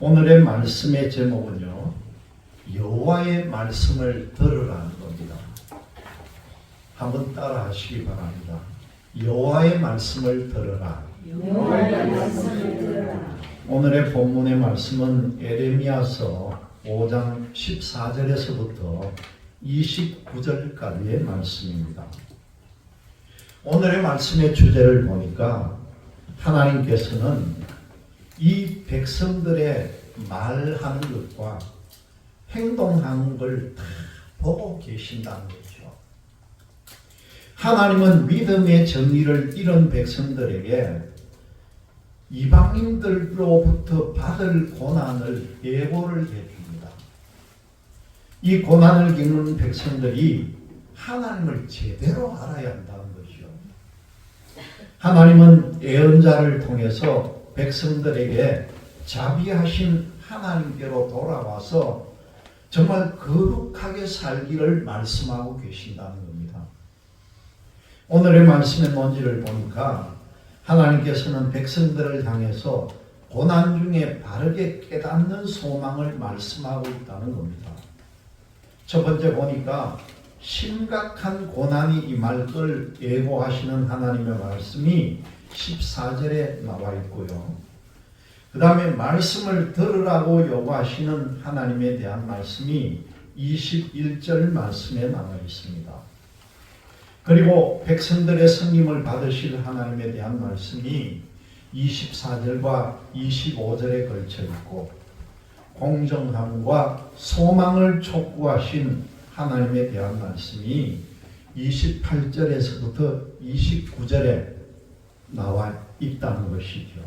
오늘의 말씀의 제목은요, 여호와의 말씀을 들으라는 겁니다. 한번 따라 하시기 바랍니다. 여호와의 말씀을 들으라. 여호와의 말씀을 들으라. 오늘의 본문의 말씀은 에레미야서 5장 14절에서부터 29절까지의 말씀입니다. 오늘의 말씀의 주제를 보니까 하나님께서는 이 백성들의 말하는 것과 행동하는 걸 다 보고 계신다는 거죠. 하나님은 믿음의 정의를 잃은 백성들에게 이방인들로부터 받을 고난을 예고를 해줍니다. 이 고난을 겪는 백성들이 하나님을 제대로 알아야 한다는 것이죠. 하나님은 예언자를 통해서 백성들에게 자비하신 하나님께로 돌아와서 정말 거룩하게 살기를 말씀하고 계신다는 겁니다. 오늘의 말씀의 본질을 보니까 하나님께서는 백성들을 향해서 고난 중에 바르게 깨닫는 소망을 말씀하고 있다는 겁니다. 첫 번째 보니까 심각한 고난이 임할 걸 예고하시는 하나님의 말씀이 14절에 나와 있고요. 그 다음에 말씀을 들으라고 요구하시는 하나님에 대한 말씀이 21절 말씀에 나와 있습니다. 그리고 백성들의 성림을 받으실 하나님에 대한 말씀이 24절과 25절에 걸쳐 있고, 공정함과 소망을 촉구하신 하나님에 대한 말씀이 28절에서부터 29절에 나와 있다는 것이죠.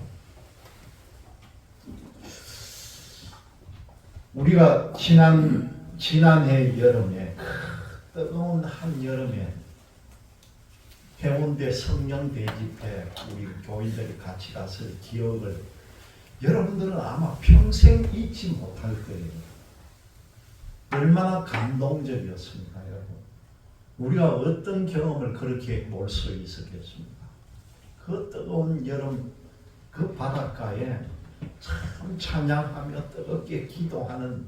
우리가 지난해 여름에 뜨거운 한여름에 해운대 성령 대집회 우리 교인들이 같이 갔을 기억을 여러분들은 아마 평생 잊지 못할 거예요. 얼마나 감동적이었습니까, 여러분? 우리가 어떤 경험을 그렇게 볼 수 있었겠습니까? 그 뜨거운 여름 그 바닷가에 참 찬양하며 뜨겁게 기도하는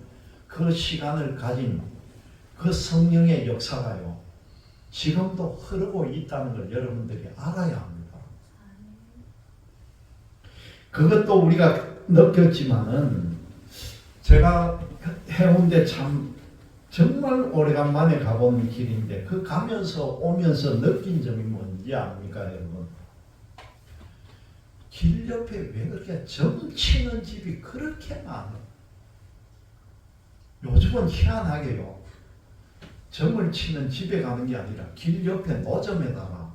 그 시간을 가진 그 성령의 역사가요, 지금도 흐르고 있다는 걸 여러분들이 알아야 합니다. 그것도 우리가 느꼈지만은, 제가 해운대 정말 오래간만에 가본 길인데 그 가면서 오면서 느낀 점이 뭔지 압니까, 여러분? 길 옆에 왜 그렇게 점치는 집이 그렇게 많아요? 요즘은 희한하게요, 점을 치는 집에 가는 게 아니라 길 옆에 노점에다가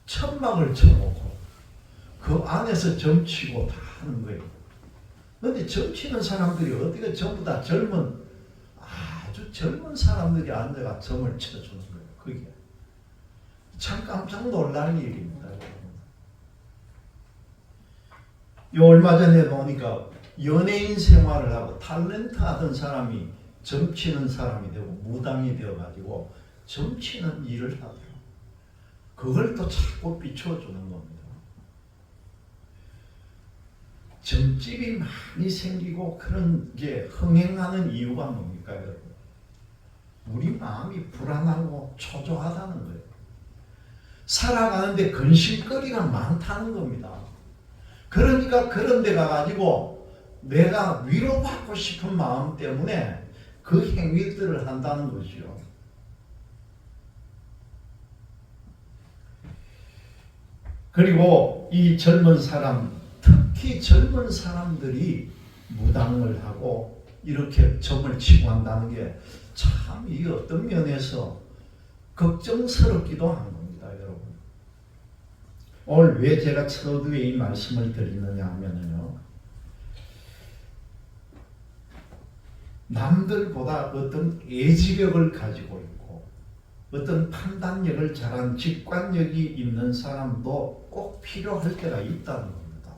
천막을 쳐놓고 그 안에서 점치고 다 하는 거예요. 그런데 점치는 사람들이 어떻게 전부 다 아주 젊은 사람들이 앉아가 점을 쳐주는 거예요. 그게 참 깜짝 놀라는 일입니다. 얼마 전에 보니까 연예인 생활을 하고 탤런트 하던 사람이 점치는 사람이 되고 무당이 되어가지고 점치는 일을 하더라고요. 그걸 또 자꾸 비춰주는 겁니다. 점집이 많이 생기고 그런 게 흥행하는 이유가 뭡니까, 여러분? 우리 마음이 불안하고 초조하다는 거예요. 살아가는데 근심거리가 많다는 겁니다. 그러니까 그런 데 가가지고 내가 위로받고 싶은 마음 때문에 그 행위들을 한다는 것이요. 그리고 이 젊은 사람, 특히 젊은 사람들이 무당을 하고 이렇게 점을 치고 한다는 게 참 이 어떤 면에서 걱정스럽기도 한 겁니다, 여러분. 오늘 왜 제가 서두에 이 말씀을 드리느냐 하면요, 남들보다 어떤 예지력을 가지고 있고 어떤 판단력을 잘한 직관력이 있는 사람도 꼭 필요할 때가 있다는 겁니다.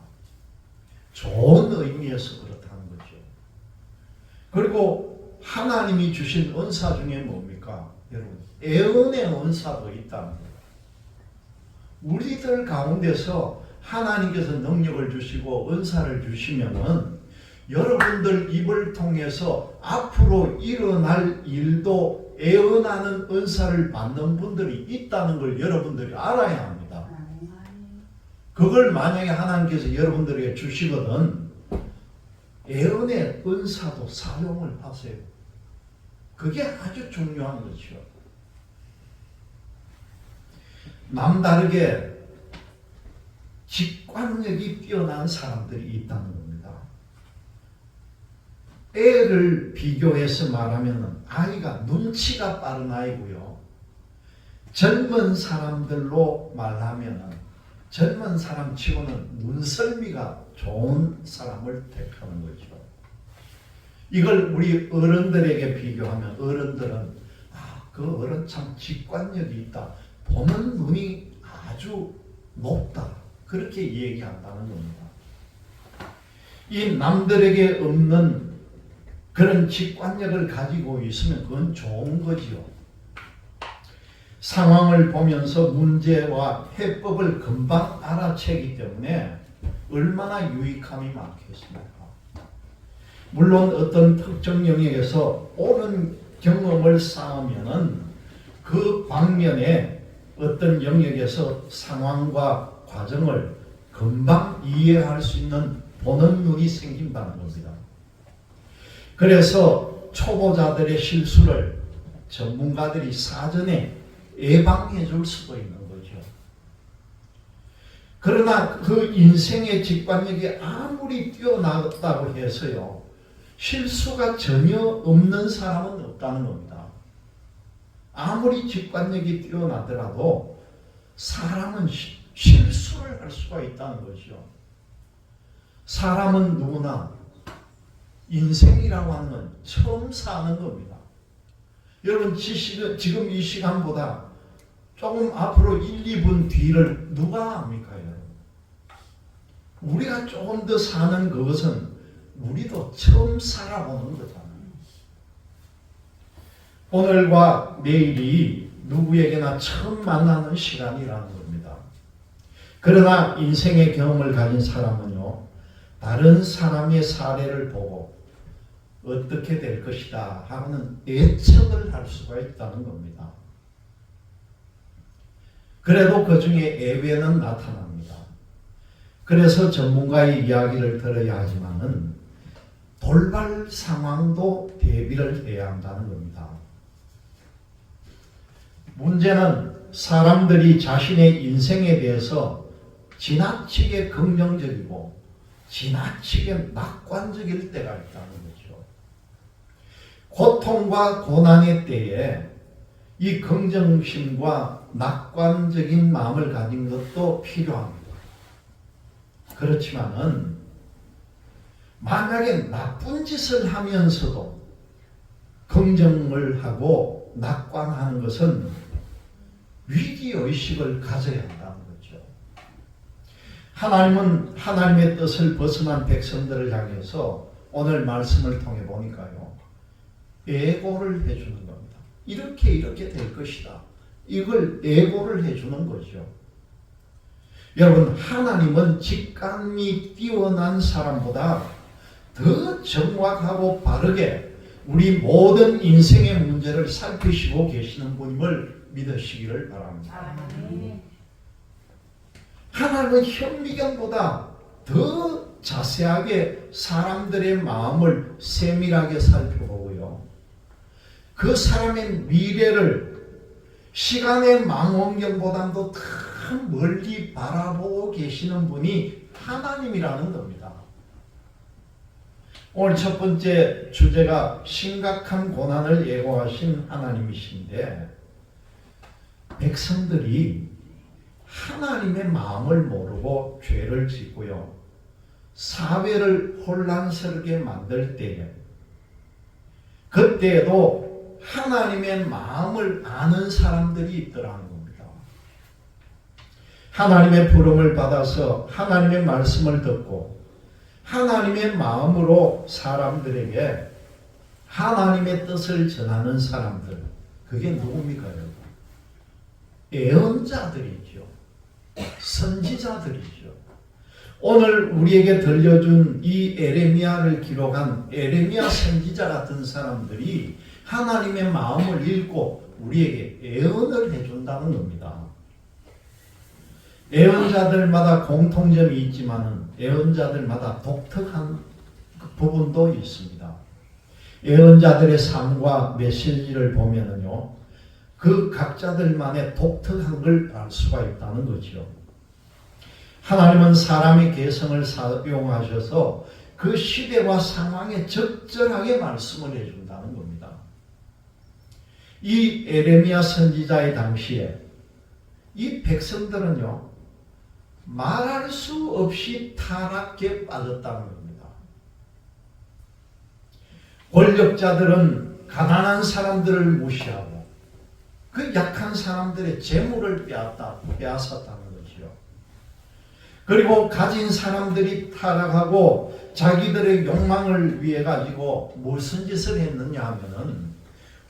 좋은 의미에서 그렇다는 거죠. 그리고 하나님이 주신 은사 중에 뭡니까, 여러분? 예언의 은사도 있다는 거예요. 우리들 가운데서 하나님께서 능력을 주시고 은사를 주시면은 여러분들 입을 통해서 앞으로 일어날 일도 애원하는 은사를 받는 분들이 있다는 걸 여러분들이 알아야 합니다. 그걸 만약에 하나님께서 여러분들에게 주시거든 애언의 은사도 사용을 하세요. 그게 아주 중요한 거죠. 남다르게 직관력이 뛰어난 사람들이 있다는 겁니다. 애를 비교해서 말하면 아이가 눈치가 빠른 아이고요. 젊은 사람들로 말하면 젊은 사람 치고는 눈썰미가 좋은 사람을 택하는 거죠. 이걸 우리 어른들에게 비교하면 어른들은 그 어른 참 직관력이 있다. 보는 눈이 아주 높다. 그렇게 얘기한다는 겁니다. 이 남들에게 없는 그런 직관력을 가지고 있으면 그건 좋은 거지요. 상황을 보면서 문제와 해법을 금방 알아채기 때문에 얼마나 유익함이 많겠습니까? 물론 어떤 특정 영역에서 옳은 경험을 쌓으면은 그 방면에 어떤 영역에서 상황과 과정을 금방 이해할 수 있는 보는 눈이 생긴다는 겁니다. 그래서 초보자들의 실수를 전문가들이 사전에 예방해 줄 수도 있는 거죠. 그러나 그 인생의 직관력이 아무리 뛰어나다고 해서요, 실수가 전혀 없는 사람은 없다는 겁니다. 아무리 직관력이 뛰어나더라도 사람은 실수를 할 수가 있다는 거죠. 사람은 누구나 인생이라고 하는 건 처음 사는 겁니다. 여러분 지금 이 시간보다 조금 앞으로 1, 2분 뒤를 누가 압니까? 여러분? 우리가 조금 더 사는 그것은 우리도 처음 살아보는 거잖아요. 오늘과 내일이 누구에게나 처음 만나는 시간이라는 겁니다. 그러나 인생의 경험을 가진 사람은요, 다른 사람의 사례를 보고 어떻게 될 것이다 하고는 예측을 할 수가 있다는 겁니다. 그래도 그 중에 예외는 나타납니다. 그래서 전문가의 이야기를 들어야 하지만은 돌발 상황도 대비를 해야 한다는 겁니다. 문제는 사람들이 자신의 인생에 대해서 지나치게 긍정적이고 지나치게 낙관적일 때가 있다는 거죠. 고통과 고난의 때에 이 긍정심과 낙관적인 마음을 가진 것도 필요합니다. 그렇지만은 만약에 나쁜 짓을 하면서도 긍정을 하고 낙관하는 것은 위기의식을 가져야 한다는 거죠. 하나님은 하나님의 뜻을 벗어난 백성들을 향해서 오늘 말씀을 통해 보니까요, 예고를 해주는 겁니다. 이렇게 될 것이다. 이걸 예고를 해주는 거죠. 여러분, 하나님은 직감이 뛰어난 사람보다 더 정확하고 바르게 우리 모든 인생의 문제를 살피시고 계시는 분임을 믿으시기를 바랍니다. 하나님은 현미경보다 더 자세하게 사람들의 마음을 세밀하게 살펴보고요, 그 사람의 미래를 시간의 망원경보다도 더 멀리 바라보고 계시는 분이 하나님이라는 겁니다. 오늘 첫 번째 주제가 심각한 고난을 예고하신 하나님이신데, 백성들이 하나님의 마음을 모르고 죄를 짓고요, 사회를 혼란스럽게 만들 때에 그때에도 하나님의 마음을 아는 사람들이 있더라는 겁니다. 하나님의 부름을 받아서 하나님의 말씀을 듣고 하나님의 마음으로 사람들에게 하나님의 뜻을 전하는 사람들, 그게 누굽니까 여러분? 예언자들이죠. 선지자들이죠. 오늘 우리에게 들려준 이 에레미야를 기록한 에레미야 선지자 같은 사람들이 하나님의 마음을 읽고 우리에게 예언을 해준다는 겁니다. 예언자들마다 공통점이 있지만 예언자들마다 독특한 부분도 있습니다. 예언자들의 삶과 메시지를 보면은요, 그 각자들만의 독특한 걸 알 수가 있다는 거죠. 하나님은 사람의 개성을 사용하셔서 그 시대와 상황에 적절하게 말씀을 해준다는 겁니다. 이 에레미야 선지자의 당시에 이 백성들은요, 말할 수 없이 타락에 빠졌다는 겁니다. 권력자들은 가난한 사람들을 무시하고 그 약한 사람들의 재물을 빼앗았다는 거지요. 그리고 가진 사람들이 타락하고 자기들의 욕망을 위해 가지고 무슨 짓을 했느냐 하면은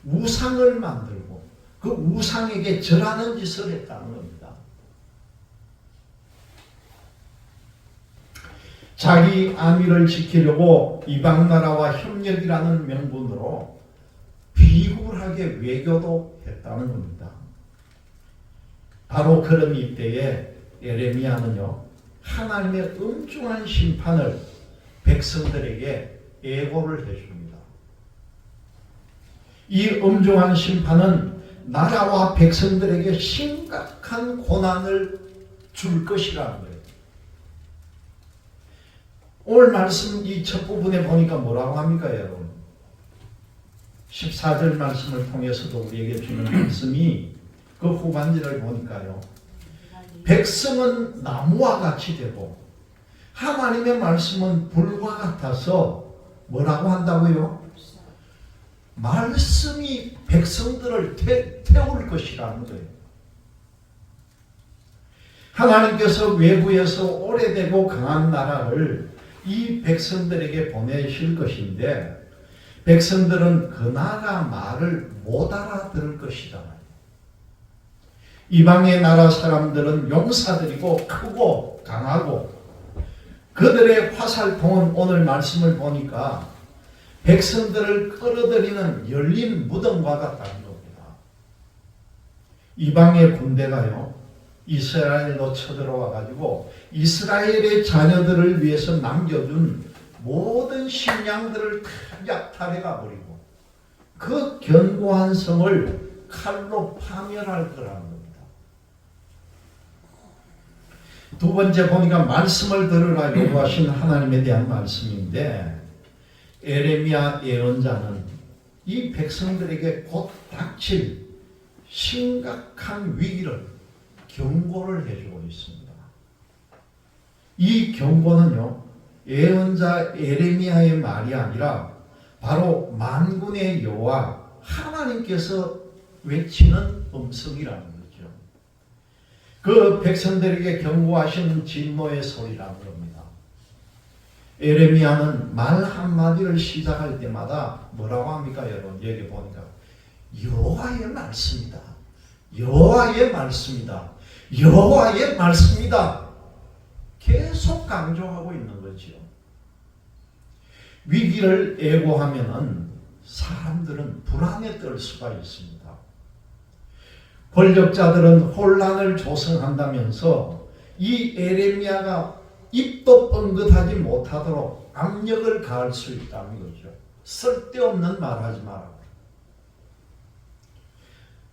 우상을 만들고 그 우상에게 절하는 짓을 했다는 겁니다. 자기 안위를 지키려고 이방 나라와 협력이라는 명분으로 비굴하게 외교도 했다는 겁니다. 바로 그런 이때에 에레미야는요, 하나님의 엄중한 심판을 백성들에게 예고를 해줍니다. 이 엄중한 심판은 나라와 백성들에게 심각한 고난을 줄 것이라는 거예요. 오늘 말씀 이 첫 부분에 보니까 뭐라고 합니까, 여러분? 14절 말씀을 통해서도 우리에게 주는 말씀이 그 후반절을 보니까요, 백성은 나무와 같이 되고 하나님의 말씀은 불과 같아서 뭐라고 한다고요? 말씀이 백성들을 태울 것이라는 거예요. 하나님께서 외부에서 오래되고 강한 나라를 이 백성들에게 보내실 것인데 백성들은 그 나라 말을 못 알아들을 것이다. 이방의 나라 사람들은 용사들이고 크고 강하고 그들의 화살통은 오늘 말씀을 보니까 백성들을 끌어들이는 열린 무덤과 같다는 겁니다. 이방의 군대가요, 이스라엘로 쳐들어와 가지고 이스라엘의 자녀들을 위해서 남겨준 모든 식량들을 다 약탈해가 버리고 그 견고한 성을 칼로 파멸할 거라는 겁니다. 두 번째 보니까 말씀을 들으라 요구하신 하나님에 대한 말씀인데 에레미야 예언자는 이 백성들에게 곧 닥칠 심각한 위기를 경고를 해주고 있습니다. 이 경고는요, 예언자 에레미야의 말이 아니라 바로 만군의 여호와 하나님께서 외치는 음성이라는 거죠. 그 백성들에게 경고하시는 진노의 소리라는 겁니다. 에레미야는 말 한마디를 시작할 때마다 뭐라고 합니까, 여러분? 여기 보니까 여호와의 말씀이다. 여호와의 말씀이다. 여호와의 말씀이다. 계속 강조하고 있는 거지요. 위기를 예고하면은 사람들은 불안에 떨 수가 있습니다. 권력자들은 혼란을 조성한다면서 이 에레미야가 입도 뻥긋하지 못하도록 압력을 가할 수 있다는 거죠. 쓸데없는 말하지 마라.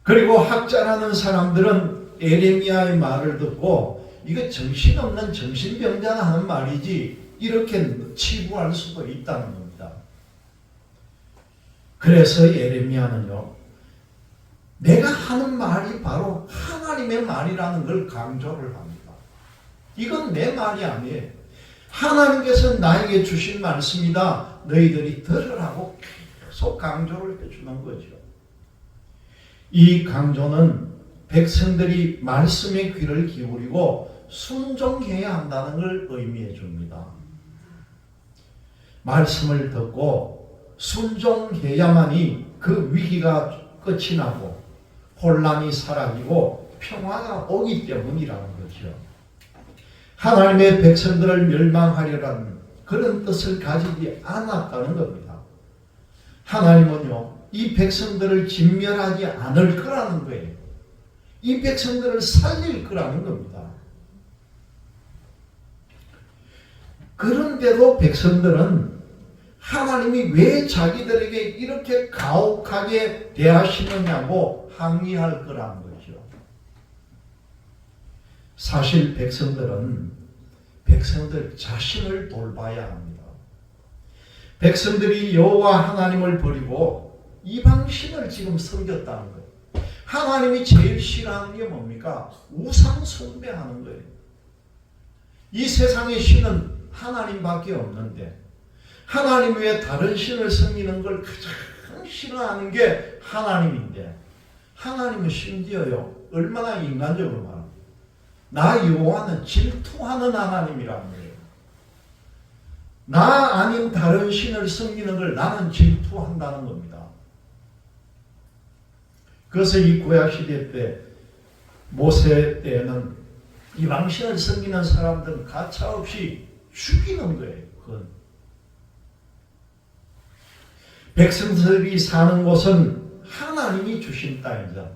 그리고 학자라는 사람들은 에레미야의 말을 듣고 이거 정신없는 정신병자가 하는 말이지 이렇게 치부할 수도 있다는 겁니다. 그래서 에레미야는요, 내가 하는 말이 바로 하나님의 말이라는 걸 강조를 합니다. 이건 내 말이 아니에요. 하나님께서 나에게 주신 말씀이다. 너희들이 들으라고 계속 강조를 해주는 거죠. 이 강조는 백성들이 말씀에 귀를 기울이고 순종해야 한다는 걸 의미해 줍니다. 말씀을 듣고 순종해야만이 그 위기가 끝이 나고 혼란이 사라지고 평화가 오기 때문이라는 거죠. 하나님의 백성들을 멸망하려라는 그런 뜻을 가지지 않았다는 겁니다. 하나님은요, 이 백성들을 진멸하지 않을 거라는 거예요. 이 백성들을 살릴 거라는 겁니다. 그런데도 백성들은 하나님이 왜 자기들에게 이렇게 가혹하게 대하시느냐고 항의할 거라는 거죠. 사실 백성들 자신을 돌봐야 합니다. 백성들이 여호와 하나님을 버리고 이방신을 지금 섬겼다는 거예요. 하나님이 제일 싫어하는 게 뭡니까? 우상 숭배하는 거예요. 이 세상의 신은 하나님밖에 없는데 하나님 외에 다른 신을 섬기는 걸 가장 싫어하는 게 하나님인데, 하나님은 심지어요, 얼마나 인간적으로 말합니다. 나 여호와는 질투하는 하나님이라는 거예요. 나 아닌 다른 신을 섬기는 걸 나는 질투한다는 겁니다. 그래서 이 구약시대 때 모세 때에는 이방신을 섬기는 사람들은 가차없이 죽이는 거예요. 그건. 백성들이 사는 곳은 하나님이 주신 땅이죠.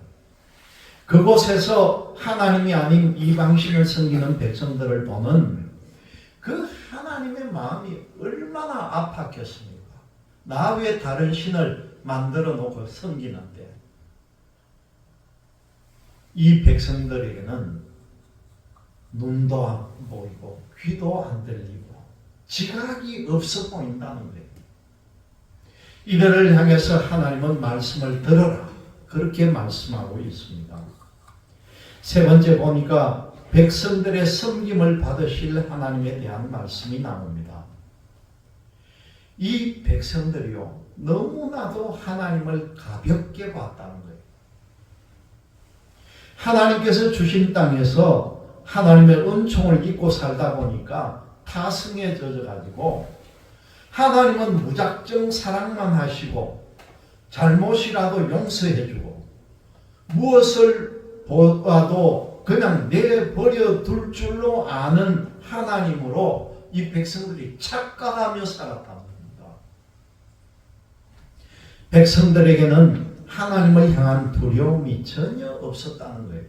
그곳에서 하나님이 아닌 이방신을 섬기는 백성들을 보면 그 하나님의 마음이 얼마나 아팠겠습니까? 나 외에 다른 신을 만들어 놓고 섬기는데, 이 백성들에게는 눈도 안 보이고 귀도 안 들리고 지각이 없어 보인다는 거예요. 이들을 향해서 하나님은 말씀을 들어라, 그렇게 말씀하고 있습니다. 세 번째 보니까 백성들의 섬김을 받으실 하나님에 대한 말씀이 나옵니다. 이 백성들이요, 너무나도 하나님을 가볍게 봤다는 거예요. 하나님께서 주신 땅에서 하나님의 은총을 입고 살다 보니까 타성에 젖어가지고 하나님은 무작정 사랑만 하시고 잘못이라도 용서해주고 무엇을 보아도 그냥 내버려 둘 줄로 아는 하나님으로 이 백성들이 착각하며 살았다는 겁니다. 백성들에게는 하나님을 향한 두려움이 전혀 없었다는 거예요.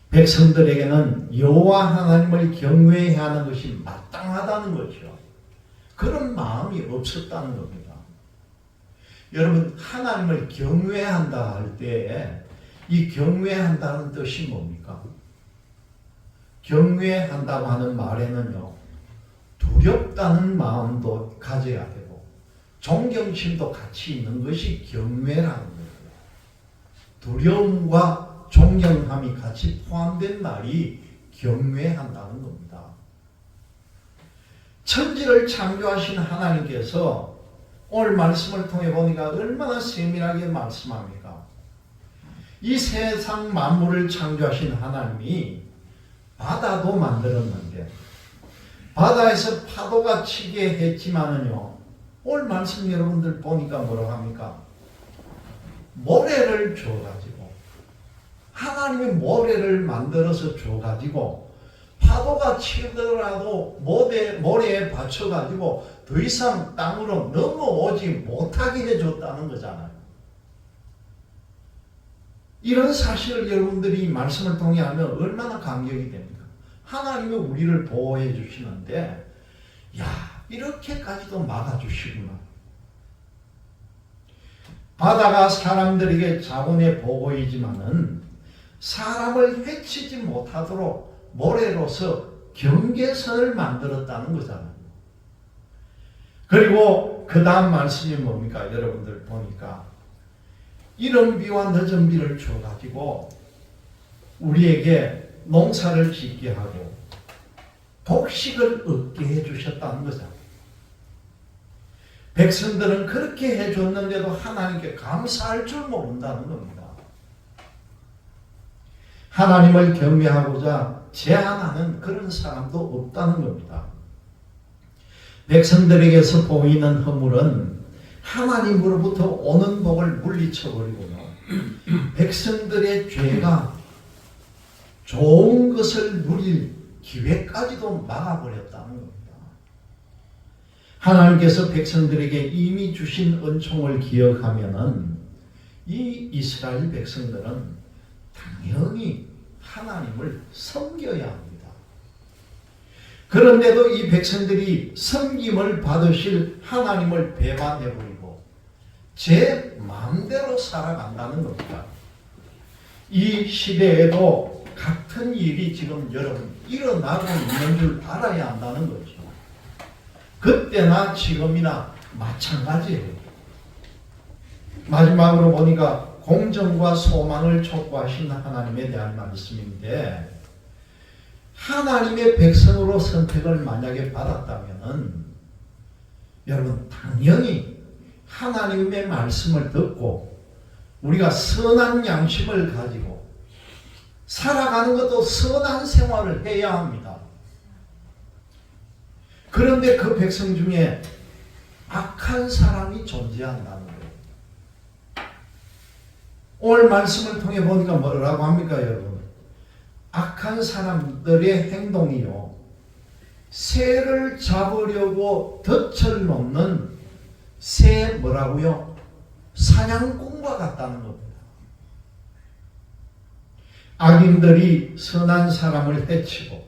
백성들에게는 여호와 하나님을 경외해야 하는 것이 마땅하다는 거죠. 그런 마음이 없었다는 겁니다. 여러분, 하나님을 경외한다 할 때 이 경외한다는 뜻이 뭡니까? 경외한다고 하는 말에는요, 두렵다는 마음도 가져야 되고 존경심도 같이 있는 것이 경외라는 거예요. 두려움과 존경함이 같이 포함된 말이 경외한다는 겁니다. 천지를 창조하신 하나님께서 오늘 말씀을 통해 보니까 얼마나 세밀하게 말씀합니까? 이 세상 만물을 창조하신 하나님이 바다도 만들었는데 바다에서 파도가 치게 했지만은요, 오늘 말씀 여러분들 보니까 뭐라고 합니까? 모래를 줘가지고, 하나님이 모래를 만들어서 줘가지고 파도가 치더라도 모래에 받쳐가지고 더 이상 땅으로 넘어오지 못하게 해줬다는 거잖아요. 이런 사실을 여러분들이 말씀을 통해 알면 얼마나 감격이 됩니까? 하나님이 우리를 보호해 주시는데, 야, 이렇게까지도 막아주시구나. 바다가 사람들에게 자원해 보이지만은 사람을 해치지 못하도록 모래로서 경계선을 만들었다는 거잖아요. 그리고 그 다음 말씀이 뭡니까? 여러분들 보니까 이른 비와 늦은 비를 줘가지고 우리에게 농사를 짓게 하고 곡식을 얻게 해주셨다는 거잖아요. 백성들은 그렇게 해줬는데도 하나님께 감사할 줄 모른다는 겁니다. 하나님을 경외하고자 제한하는 그런 사람도 없다는 겁니다. 백성들에게서 보이는 허물은 하나님으로부터 오는 복을 물리쳐버리고요, 백성들의 죄가 좋은 것을 누릴 기회까지도 막아버렸다는 겁니다. 하나님께서 백성들에게 이미 주신 은총을 기억하면은 이 이스라엘 백성들은 당연히 하나님을 섬겨야 합니다. 그런데도 이 백성들이 섬김을 받으실 하나님을 배반해버리고 제 마음대로 살아간다는 겁니다. 이 시대에도 같은 일이 지금 여러분 일어나고 있는 줄 알아야 한다는 거죠. 그때나 지금이나 마찬가지예요. 마지막으로 보니까 공정과 소망을 촉구하신 하나님에 대한 말씀인데, 하나님의 백성으로 선택을 만약에 받았다면 여러분 당연히 하나님의 말씀을 듣고 우리가 선한 양심을 가지고 살아가는 것도 선한 생활을 해야 합니다. 그런데 그 백성 중에 악한 사람이 존재한다는 거예요. 오늘 말씀을 통해 보니까 뭐라고 합니까, 여러분? 악한 사람들의 행동이요, 새를 잡으려고 덫을 놓는 새 뭐라고요? 사냥꾼과 같다는 겁니다. 악인들이 선한 사람을 해치고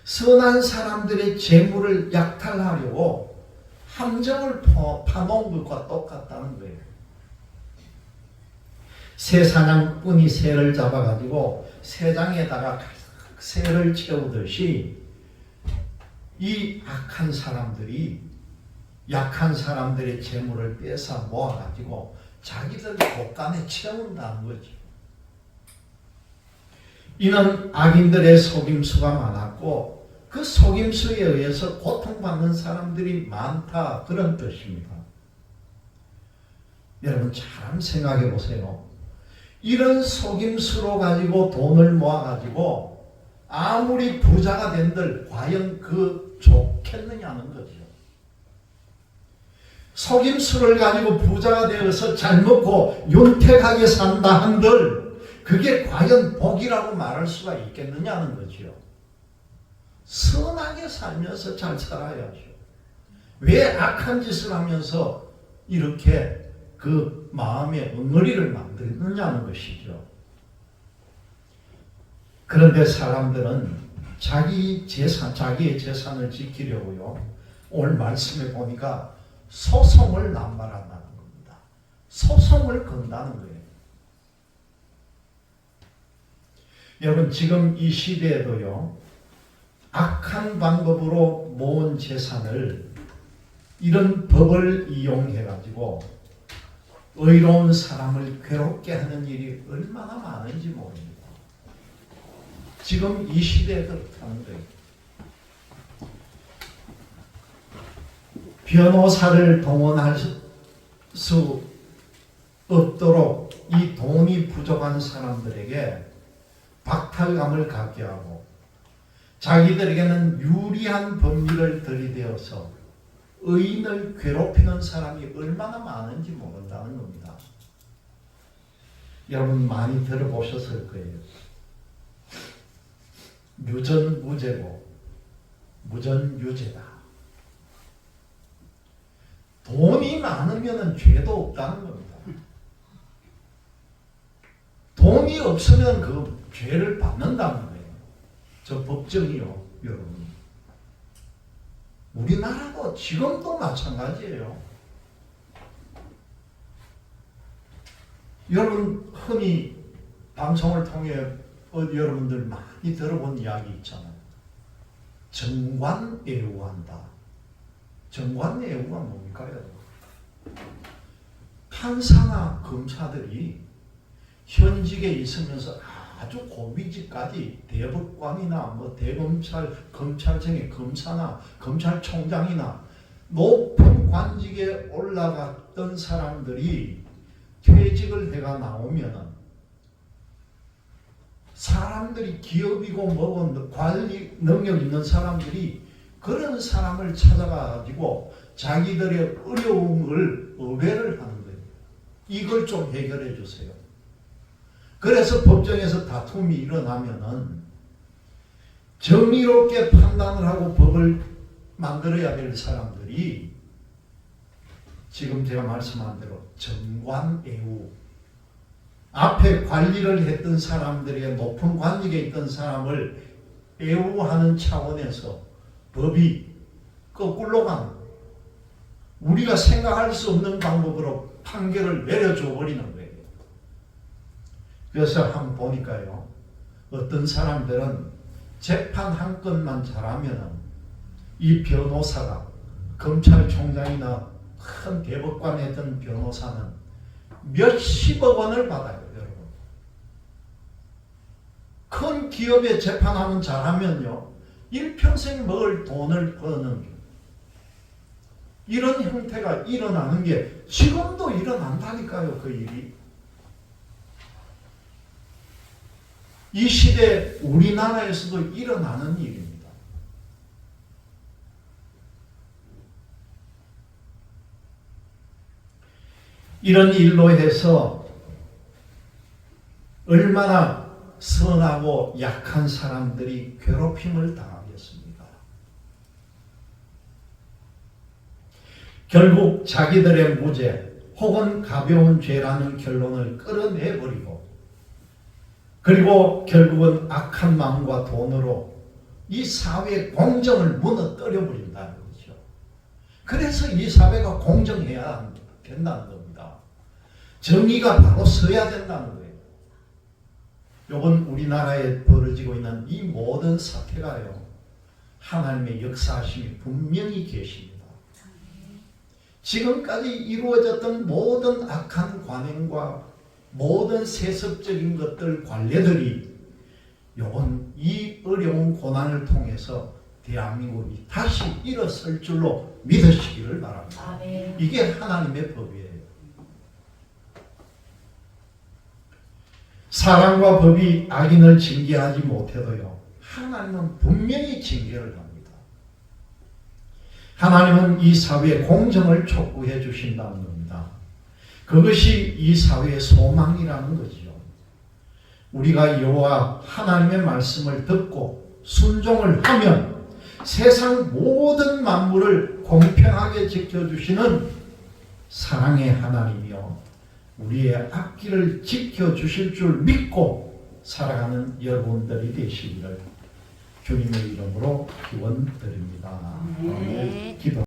선한 사람들의 재물을 약탈하려고 함정을 파놓은 것과 똑같다는 거예요. 새 사냥꾼이 새를 잡아가지고 새장에다가 새를 채우듯이 이 악한 사람들이 약한 사람들의 재물을 뺏어 모아가지고 자기들 곳간에 채운다는 거죠. 이는 악인들의 속임수가 많았고 그 속임수에 의해서 고통받는 사람들이 많다, 그런 뜻입니다. 여러분 잘 생각해 보세요. 이런 속임수로 가지고 돈을 모아가지고 아무리 부자가 된들 과연 그 좋겠느냐는 거죠. 속임수를 가지고 부자가 되어서 잘 먹고 윤택하게 산다 한들 그게 과연 복이라고 말할 수가 있겠느냐는 거죠. 선하게 살면서 잘 살아야죠. 왜 악한 짓을 하면서 이렇게 그 마음의 엉거리를 만드느냐는 것이죠. 그런데 사람들은 자기의 재산을 지키려고요, 오늘 말씀에 보니까 소송을 남발한다는 겁니다. 소송을 건다는 거예요. 여러분 지금 이 시대에도요, 악한 방법으로 모은 재산을 이런 법을 이용해 가지고 의로운 사람을 괴롭게 하는 일이 얼마나 많은지 모릅니다. 지금 이 시대에 그렇다는 거예요. 변호사를 동원할 수 없도록 이 돈이 부족한 사람들에게 박탈감을 갖게 하고 자기들에게는 유리한 법리를 들이대어서 의인을 괴롭히는 사람이 얼마나 많은지 모른다는 겁니다. 여러분 많이 들어보셨을 거예요. 유전 무죄고 무전 유죄다. 돈이 많으면 죄도 없다는 겁니다. 돈이 없으면 그 죄를 받는다는 거예요. 저 법정이요, 여러분. 우리나라도 지금도 마찬가지예요. 여러분 흔히 방송을 통해 여러분들 많이 들어본 이야기 있잖아요. 정관예우한다. 정관예우가 뭡니까, 여러분? 판사나 검사들이 현직에 있으면서 아주 고위직까지 대법관이나 뭐 대검찰, 검찰청의 검사나 검찰총장이나 높은 관직에 올라갔던 사람들이 퇴직을 해가 나오면은 사람들이 기업이고 뭐고 관리 능력 있는 사람들이 그런 사람을 찾아가지고 자기들의 어려움을 의뢰를 하는 거예요. 이걸 좀 해결해 주세요. 그래서 법정에서 다툼이 일어나면은 정의롭게 판단을 하고 법을 만들어야 될 사람들이 지금 제가 말씀한 대로 정관애우, 앞에 관리를 했던 사람들의 높은 관직에 있던 사람을 애우하는 차원에서 법이 거꾸로 가는 거예요. 우리가 생각할 수 없는 방법으로 판결을 내려줘 버리는 거예요. 그래서 한번 보니까요, 어떤 사람들은 재판 한 건만 잘하면 이 변호사가, 검찰총장이나 큰 대법관에 있던 변호사는 몇십억 원을 받아요, 여러분. 큰 기업에 재판하면 잘하면요, 일평생 먹을 돈을 버는 이런 형태가 일어나는 게 지금도 일어난다니까요, 그 일이. 이 시대 우리나라에서도 일어나는 일입니다. 이런 일로 해서 얼마나 선하고 약한 사람들이 괴롭힘을 당하겠습니까? 결국 자기들의 무죄 혹은 가벼운 죄라는 결론을 끌어내버리고, 그리고 결국은 악한 마음과 돈으로 이 사회의 공정을 무너뜨려 버린다는 거죠. 그래서 이 사회가 공정해야 된다는 겁니다. 정의가 바로 서야 된다는 거예요. 이번 우리나라에 벌어지고 있는 이 모든 사태가요, 하나님의 역사하심이 분명히 계십니다. 지금까지 이루어졌던 모든 악한 관행과 모든 세습적인 것들, 관례들이 이번 이 어려운 고난을 통해서 대한민국이 다시 일어설 줄로 믿으시기를 바랍니다. 아멘. 이게 하나님의 법이에요. 사랑과 법이 악인을 징계하지 못해도요, 하나님은 분명히 징계를 합니다. 하나님은 이 사회의 공정을 촉구해 주신다는 겁니다. 그것이 이 사회의 소망이라는 거죠. 우리가 여호와 하나님의 말씀을 듣고 순종을 하면 세상 모든 만물을 공평하게 지켜주시는 사랑의 하나님이요, 우리의 앞길을 지켜주실 줄 믿고 살아가는 여러분들이 되시기를 주님의 이름으로 기원드립니다. 네. 기도.